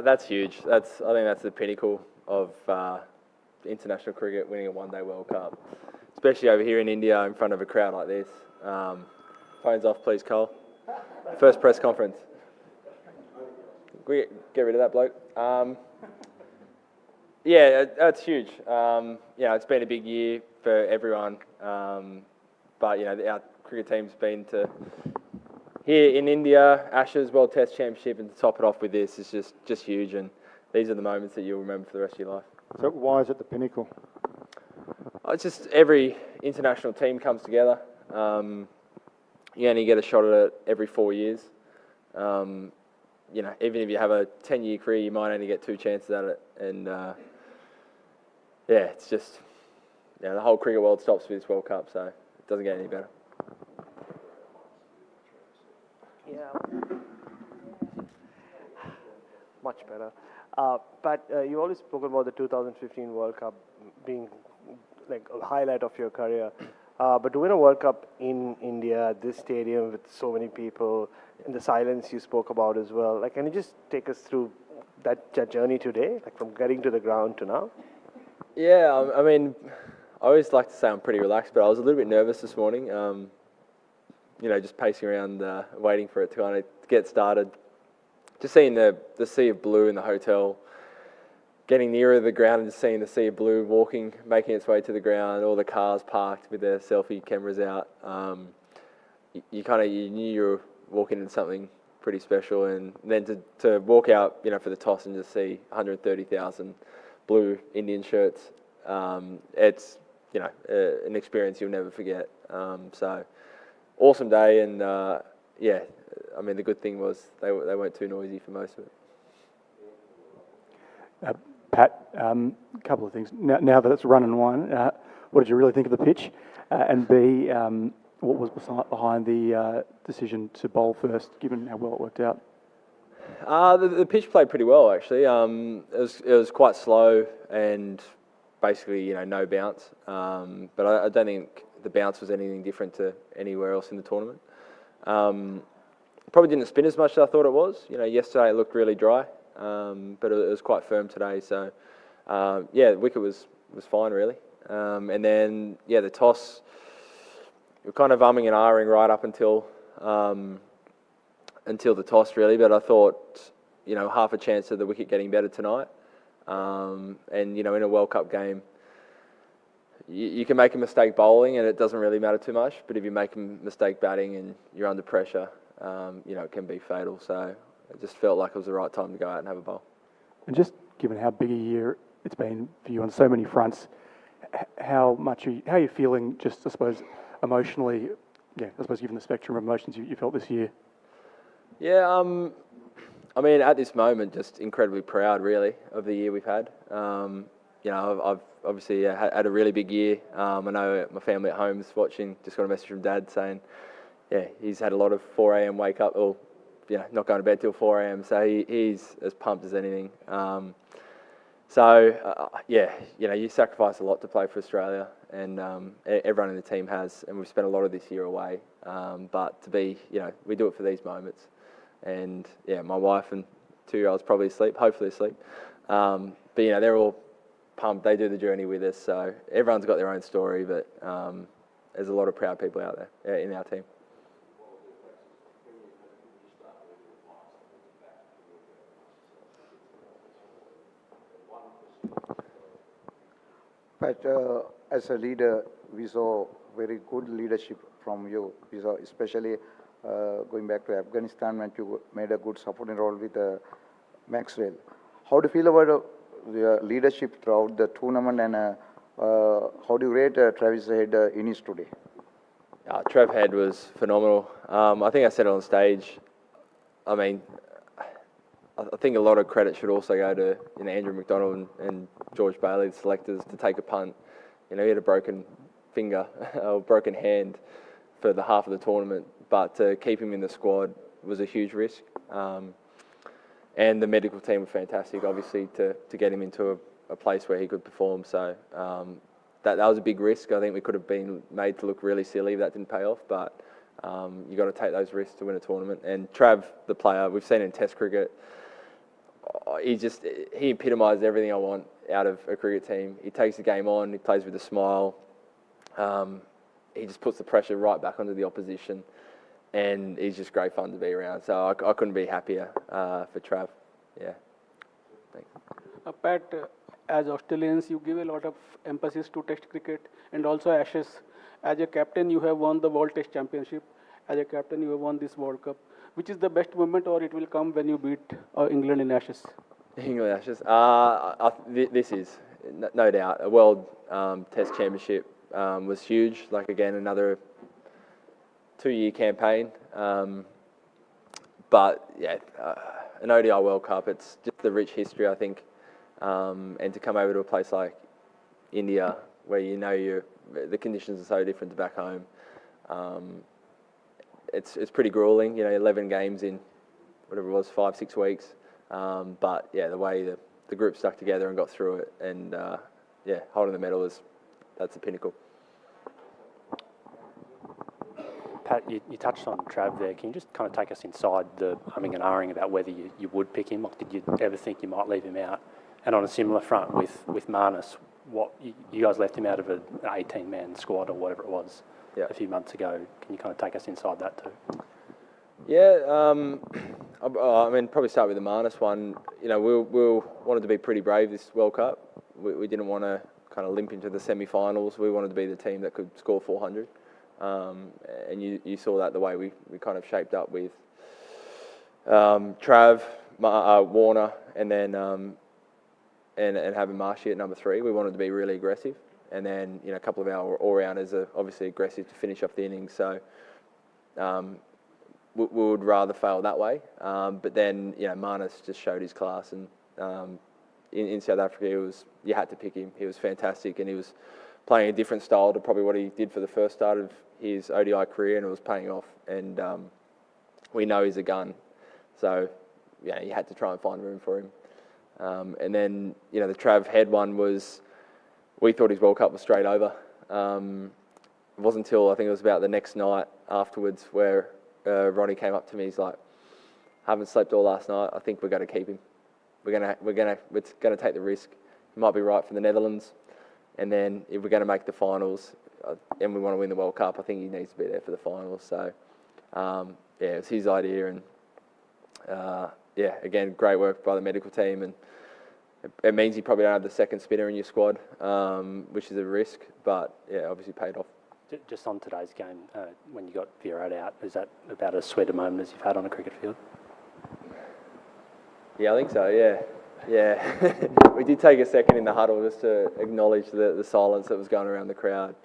That's huge. I think that's the pinnacle of international cricket, winning a one-day World Cup, especially over here in India in front of a crowd like this. Phones off, please, Cole. First press conference. Can we get rid of that bloke? Yeah, that's huge. It's been a big year for everyone, but our cricket team's been to here in India, Ashes World Test Championship, and to top it off with this is just huge. And these are the moments that you'll remember for the rest of your life. So why is it the pinnacle? It's just every international team comes together. You only get a shot at it every 4 years. Even if you have a 10-year career, you might only get 2 chances at it. And it's just the whole cricket world stops for this World Cup, so it doesn't get any better. Yeah, much better. But you always spoke about the 2015 World Cup being like a highlight of your career. But to win a World Cup in India, this stadium with so many people, and the silence you spoke about as well, like, can you just take us through that journey today, like from getting to the ground to now? Yeah, I mean, I always like to say I'm pretty relaxed, but I was a little bit nervous this morning. Just pacing around, waiting for it to kind of get started. Just seeing the sea of blue in the hotel, getting nearer the ground and just seeing the sea of blue making its way to the ground, all the cars parked with their selfie cameras out. You knew you were walking into something pretty special, and then to walk out, for the toss and just see 130,000 blue Indian shirts, it's an experience you'll never forget. So awesome day, and I mean the good thing was they weren't too noisy for most of it. Pat, a couple of things. Now that it's run and won, what did you really think of the pitch? And B, what was behind the decision to bowl first, given how well it worked out? The pitch played pretty well, actually. It was quite slow and basically, no bounce. But I don't think the bounce was anything different to anywhere else in the tournament. Probably didn't spin as much as I thought it was. Yesterday it looked really dry. But it was quite firm today, so the wicket was fine really. And then the toss, we were kind of umming and ahhing right up until the toss really. But I thought half a chance of the wicket getting better tonight. And in a World Cup game, you can make a mistake bowling and it doesn't really matter too much. But if you make a mistake batting and you're under pressure, it can be fatal. So it just felt like it was the right time to go out and have a bowl. And just given how big a year it's been for you on so many fronts, how are you feeling, just I suppose emotionally, given the spectrum of emotions you felt this year? Yeah, I mean at this moment just incredibly proud really of the year we've had. I've obviously had a really big year. I know my family at home is watching, just got a message from Dad saying he's had a lot of 4 a.m. wake up, or not going to bed till 4 a.m. So he's as pumped as anything. You sacrifice a lot to play for Australia, and everyone in the team has, and we've spent a lot of this year away. But to be, we do it for these moments. And my wife and 2-year-olds probably asleep, hopefully asleep. But they're all pumped. They do the journey with us. So everyone's got their own story, but there's a lot of proud people out there in our team. But as a leader, we saw very good leadership from you. We saw especially going back to Afghanistan when you made a good supporting role with Maxwell. How do you feel about your leadership throughout the tournament, and how do you rate Travis Head innings today? Trev Head was phenomenal. I think I said it on stage. I mean, I think a lot of credit should also go to Andrew McDonald and George Bailey, the selectors, to take a punt. He had a broken finger or broken hand for the half of the tournament, but to keep him in the squad was a huge risk. And the medical team were fantastic, obviously, to get him into a place where he could perform. So that was a big risk. I think we could have been made to look really silly if that didn't pay off, but you got to take those risks to win a tournament. And Trav, the player, we've seen in Test cricket, he epitomised everything I want out of a cricket team. He takes the game on, he plays with a smile. He just puts the pressure right back onto the opposition, and he's just great fun to be around. So I couldn't be happier for Trav. Yeah. Thanks. Pat, as Australians, you give a lot of emphasis to Test cricket and also Ashes. As a captain, you have won the World Test Championship. As a captain, you have won this World Cup. Which is the best moment, or it will come when you beat England in Ashes? England Ashes. This is, no doubt, a World Test Championship was huge. Like, again, another 2-year campaign. But, yeah, an ODI World Cup, it's just the rich history, I think. And to come over to a place like India, where the conditions are so different to back home, it's pretty grueling. 11 games in whatever it was, 5-6 weeks. But yeah, the way the group stuck together and got through it, and holding the medal that's the pinnacle. Pat, you touched on Trav there. Can you just kind of take us inside the humming and ahhing about whether you would pick him? Like, did you ever think you might leave him out? And on a similar front with Marnus, you guys left him out of an 18-man squad or whatever it was a few months ago. Can you kind of take us inside that too? Yeah, probably start with the Marnus one. We wanted to be pretty brave this World Cup. We didn't want to kind of limp into the semi-finals. We wanted to be the team that could score 400. And you saw that the way we kind of shaped up with Trav, Warner, and then and having Marshy at number 3. We wanted to be really aggressive, and then a couple of our all-rounders are obviously aggressive to finish off the innings. So we would rather fail that way. But then Marnus just showed his class, and in South Africa you had to pick him. He was fantastic, and he was playing a different style to probably what he did for the first start of his ODI career, and it was paying off. And we know he's a gun, so you had to try and find room for him. And then the Trav Head one was, we thought his World Cup was straight over. It wasn't until I think it was about the next night afterwards where Ronnie came up to me. He's like, "Haven't slept all last night. I think we're going to keep him. We're going to take the risk. He might be right for the Netherlands, and then if we're going to make the finals and we want to win the World Cup, I think he needs to be there for the finals." So it was his idea, and again, great work by the medical team, and it means you probably don't have the second spinner in your squad, which is a risk, but obviously paid off. Just on today's game, when you got Virat out, is that about as sweet a moment as you've had on a cricket field? Yeah, I think so, yeah. We did take a second in the huddle just to acknowledge the silence that was going around the crowd.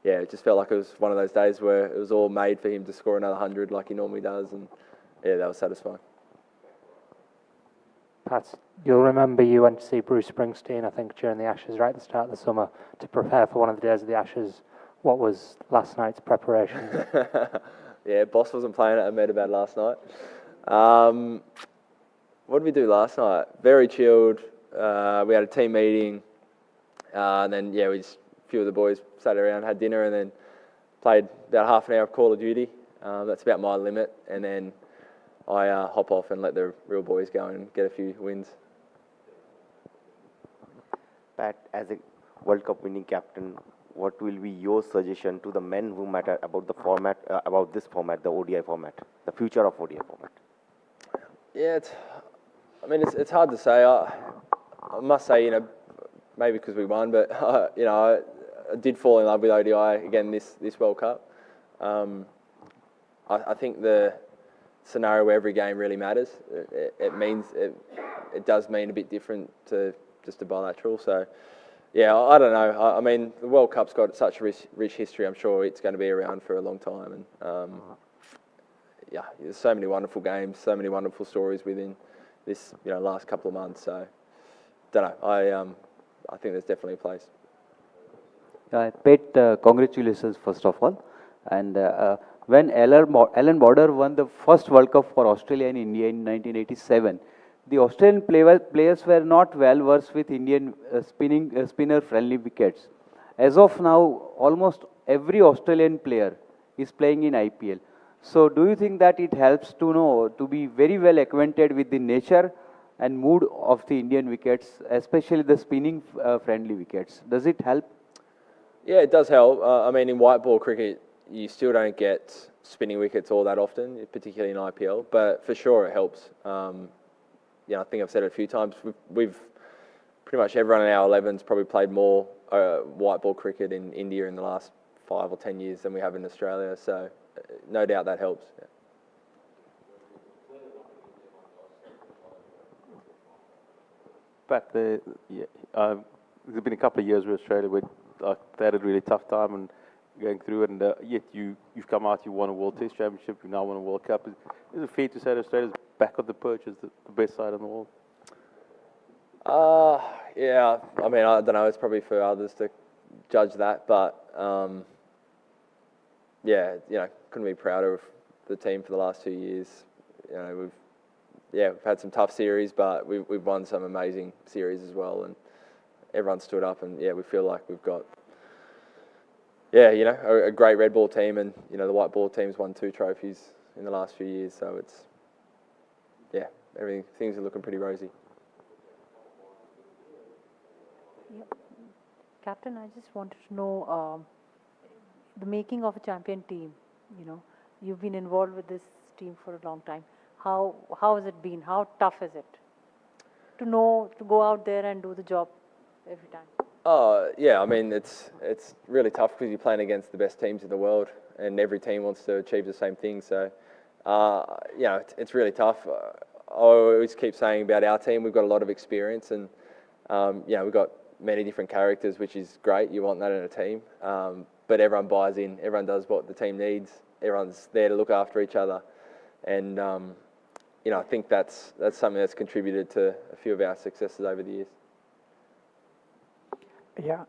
It just felt like it was one of those days where it was all made for him to score another 100 like he normally does, and that was satisfying. Pat, you'll remember you went to see Bruce Springsteen, I think, during the Ashes, right at the start of the summer, to prepare for one of the days of the Ashes. What was last night's preparation? Boss wasn't playing at Ahmedabad last night. What did we do last night? Very chilled. We had a team meeting, and then a few of the boys sat around, had dinner, and then played about half an hour of Call of Duty. That's about my limit, and then I hop off and let the real boys go and get a few wins. Pat, as a World Cup winning captain, what will be your suggestion to the men who matter about the format, about this format, the ODI format, the future of ODI format? Yeah, it's hard to say. I must say, maybe because we won, but I did fall in love with ODI again this World Cup. I think the scenario where every game really matters. It does mean a bit different to just a bilateral. So, I don't know. The World Cup's got such a rich history. I'm sure it's going to be around for a long time. And there's so many wonderful games, so many wonderful stories within this last couple of months. So, don't know. I think there's definitely a place. Pete, congratulations first of all. And when Alan Border won the first World Cup for Australia and India in 1987, the Australian players were not well versed with Indian spinner-friendly wickets. As of now, almost every Australian player is playing in IPL. So do you think that it helps to know, to be very well acquainted with the nature and mood of the Indian wickets, especially the spinning friendly wickets? Does it help? Yeah, it does help. I mean, in white ball cricket, you still don't get spinning wickets all that often, particularly in IPL, but for sure it helps. I think I've said it a few times. We've pretty much everyone in our 11's probably played more white ball cricket in India in the last 5 or 10 years than we have in Australia, so no doubt that helps. Yeah. Pat, there's been a couple of years where Australia they had a really tough time and going through, and yet you've come out, you won a World Test Championship, you now won a World Cup. Is it fair to say that Australia's back on the perch as the best side in the world? Yeah, I mean, I don't know, it's probably for others to judge that, but yeah, couldn't be prouder of the team for the last 2 years. We've had some tough series, but we've won some amazing series as well, and everyone stood up, and we feel like we've got a great red ball team, and the white ball team's won 2 trophies in the last few years, so it's things are looking pretty rosy. Yep. Captain, I just wanted to know the making of a champion team. You've been involved with this team for a long time. How has it been? How tough is it to go out there and do the job every time? I mean, it's really tough because you're playing against the best teams in the world, and every team wants to achieve the same thing. So, it's really tough. I always keep saying about our team, we've got a lot of experience, and we've got many different characters, which is great. You want that in a team, but everyone buys in. Everyone does what the team needs. Everyone's there to look after each other, and I think that's something that's contributed to a few of our successes over the years. Yeah.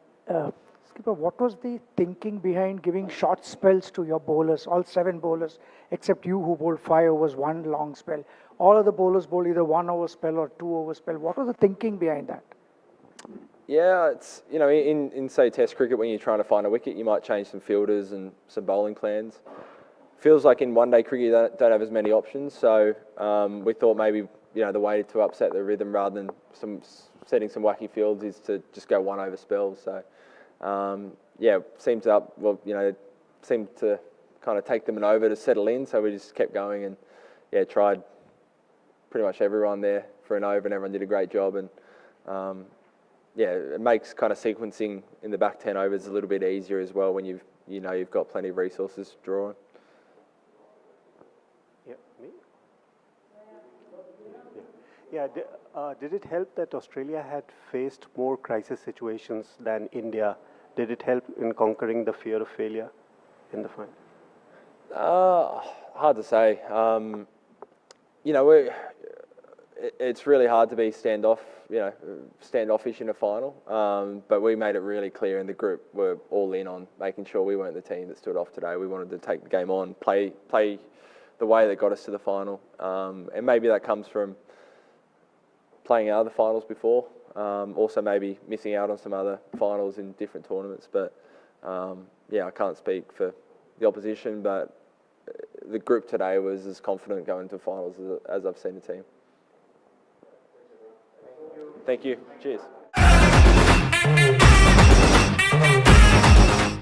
Skipper, what was the thinking behind giving short spells to your bowlers, all 7 bowlers, except you who bowled 5 overs, 1 long spell? All of the bowlers bowled either 1 over spell or 2 over spell. What was the thinking behind that? Yeah, it's, in say Test cricket, when you're trying to find a wicket, you might change some fielders and some bowling plans. Feels like in one-day cricket you don't have as many options, so we thought maybe the way to upset the rhythm rather than setting some wacky fields is to just go 1 over spells. So seemed to kind of take them an over to settle in, so we just kept going and tried pretty much everyone there for an over, and everyone did a great job, and it makes kind of sequencing in the back 10 overs a little bit easier as well when you've got plenty of resources to draw on. Did it help that Australia had faced more crisis situations than India? Did it help in conquering the fear of failure in the final? Hard to say. It's really hard to be standoffish in a final. But we made it really clear in the group we're all in on making sure we weren't the team that stood off today. We wanted to take the game on, play the way that got us to the final, and maybe that comes from playing other finals before, also maybe missing out on some other finals in different tournaments. But I can't speak for the opposition, but the group today was as confident going into finals as I've seen the team. Thank you. Cheers.